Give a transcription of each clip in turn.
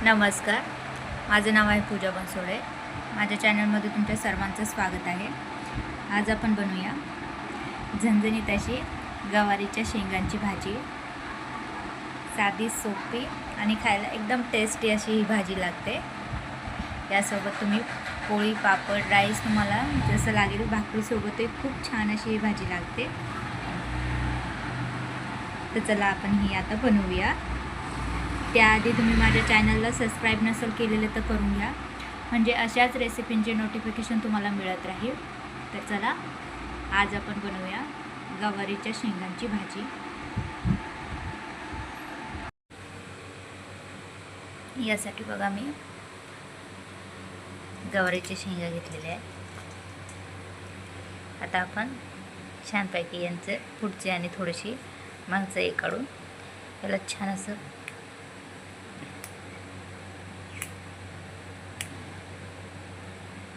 नमस्कार, माझं नाव आहे पूजा बनसोडे। माझ्या चॅनलमध्ये तुमच्या सर्वांचं स्वागत आहे। आज आपण बनवूया झणझणीत अशी गवारीच्या शेंगांची भाजी। साधी, सोपी आणि खायला एकदम टेस्टी अशी ही भाजी लागते। यासोबत तुम्ही पोळी, पापड, राईस तुम्हाला जसं लागेल भाकरीसोबतही खूप छान अशी ही भाजी लागते। तर चला आपण ही आता बनवूया। त्याआधी तुम्ही माझ्या चॅनलला सबस्क्राईब नसेल केलेलं तर करून घ्या, म्हणजे अशाच रेसिपींचे नोटिफिकेशन तुम्हाला मिळत राहील। तर चला आज आपण बनवूया गवारीच्या शेंगांची भाजी। यासाठी बघा मी गवारीचे शेंगा घेतलेले आहे। आता आपण छानपैकी यांचे पुढचे आणि थोडीशी मागचं काढून याला छान असं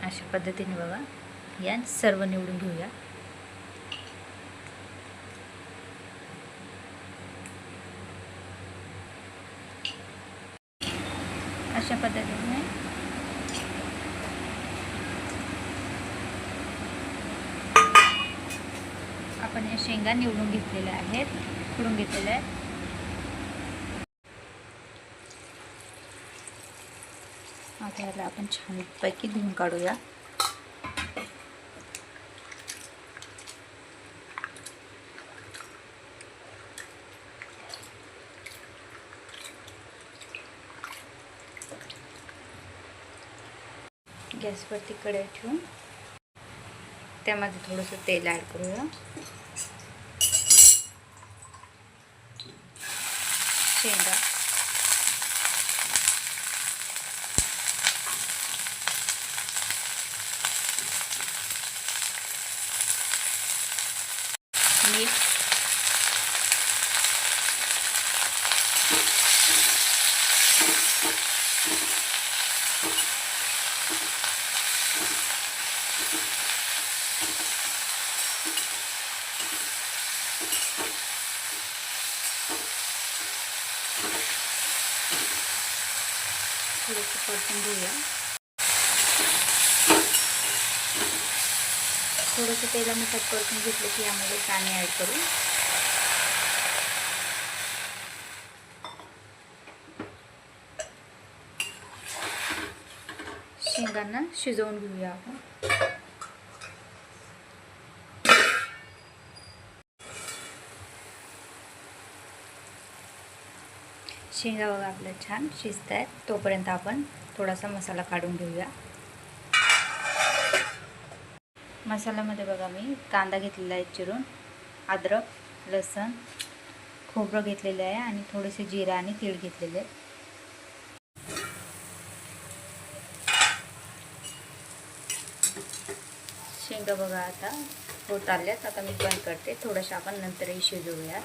अशा पद्धतीने बघा या सर्व निवडून घेऊया। अशा पद्धतीने आपण या शेंगा निवडून घेतलेल्या आहेत, खुडून घेतलेल्या आहेत। आता याला आपण छानपैकी धुवून काढूया। गॅसवरती कढई ठेवून त्यामध्ये थोडंसं तेल ॲड करूया। शेंगा, मीठ, थोडंसं परतून घेऊया। थोडंसं तेलामध्ये परतून घेतलं की यामध्ये पाणी ॲड करू। शेंगांना शिजवून घेऊया आपण। शेंगा बघा आपल्या छान शिजत आहेत, तोपर्यंत आपण थोडासा मसाला काढून घेऊया। मसाल्यामध्ये बघा मी कांदा घेतलेला आहे चिरून, अद्रक, लसूण, खोबरं घेतलेलं आहे आणि थोडेसे जिरा आणि तीळ घेतलेले आहे। शेंगा बघा आता होत आल्यात, आता मी बंद करते। थोडंसं आपण नंतरही शिजवूया।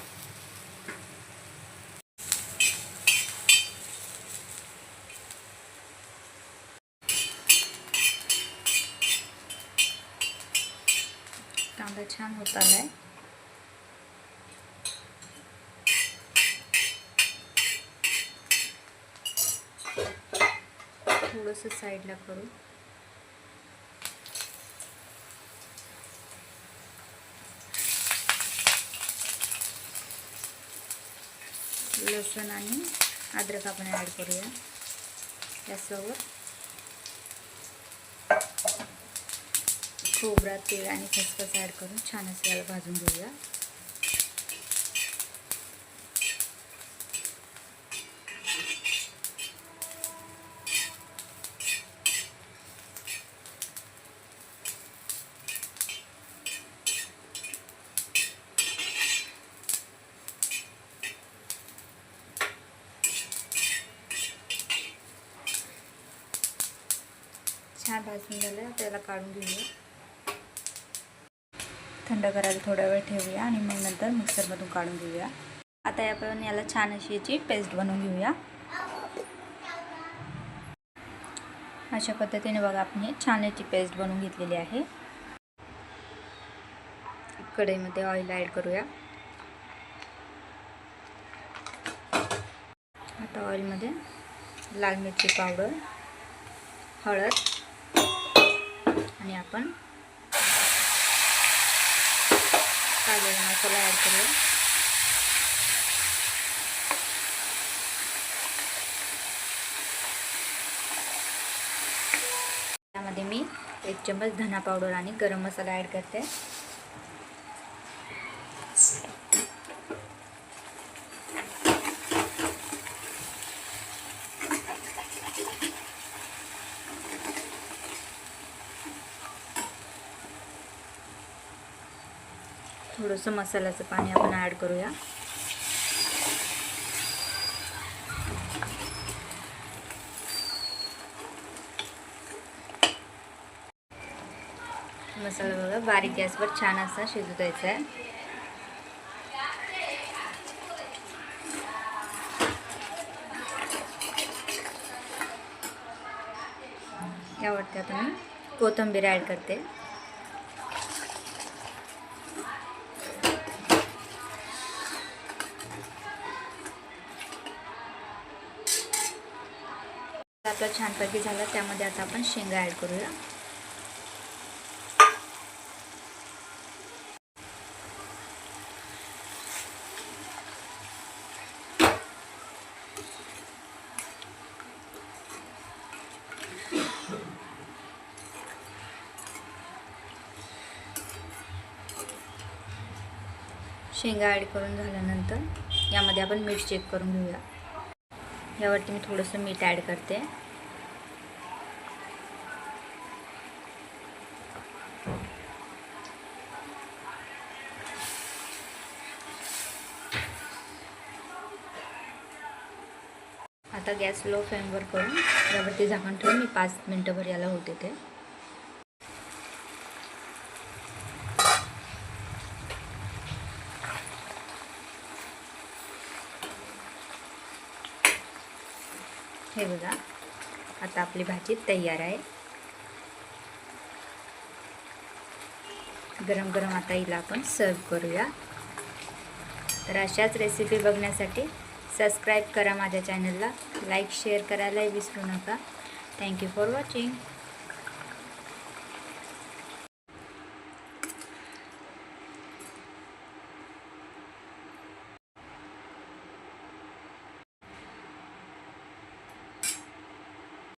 कांदा छान होत आलाय। थोडंसं साईडला करू। लसूण आणि अद्रक आपण ॲड करूया यासोबत। खोबरा, तीळ आणि खसखस ॲड करून छान असं याला भाजून घेऊया। छान भाजून झालं, त्याला काढून घेऊया। थंड करायला थोडा वेळ ठेवूया आणि मग नंतर मिक्सरमधून काढून घेऊया। आता आपण याला छान अशी याची पेस्ट बनवून घेऊया। अशा पद्धतीने बघा आपण छान याची पेस्ट बनवून घेतलेली आहे। कढईमध्ये ऑइल ॲड करूया। आता ऑइलमध्ये लाल मिरची पावडर, हळद आणि आपण काढलेला मसाला ॲड करूया. त्यामध्ये मी 1 चम्मच धना पावडर आणि गरम मसाला ॲड करते. थोडंसं मसाल्याचं पाणी आपण ॲड करूया. मसाला बघा बारीक गॅसवर छान असा शिजू द्यायचा आहे. यावरती आता मी कोथिंबीर ॲड करते. आपला छानपैकी झाला. त्यामध्ये आता आपण शेंगा ॲड करूया. शेंगा ॲड करून झाल्यानंतर यामध्ये आपण मीठ चेक करून घेऊया. यावरती मी थोडंसं मीठ ॲड करते. आता गॅस लो फ्लेमवर करून यावरती झाकण ठेवून मी 5 मिनिटंभर याला होते ते. हे बघा आता आपली भाजी तयार आहे. गरम गरम आता हिला आपण सर्व करूया. तर अशाच रेसिपी बघण्यासाठी सबस्क्राईब करा माझ्या चॅनलला. लाईक शेअर करायलाही विसरू नका. Thank you for watching.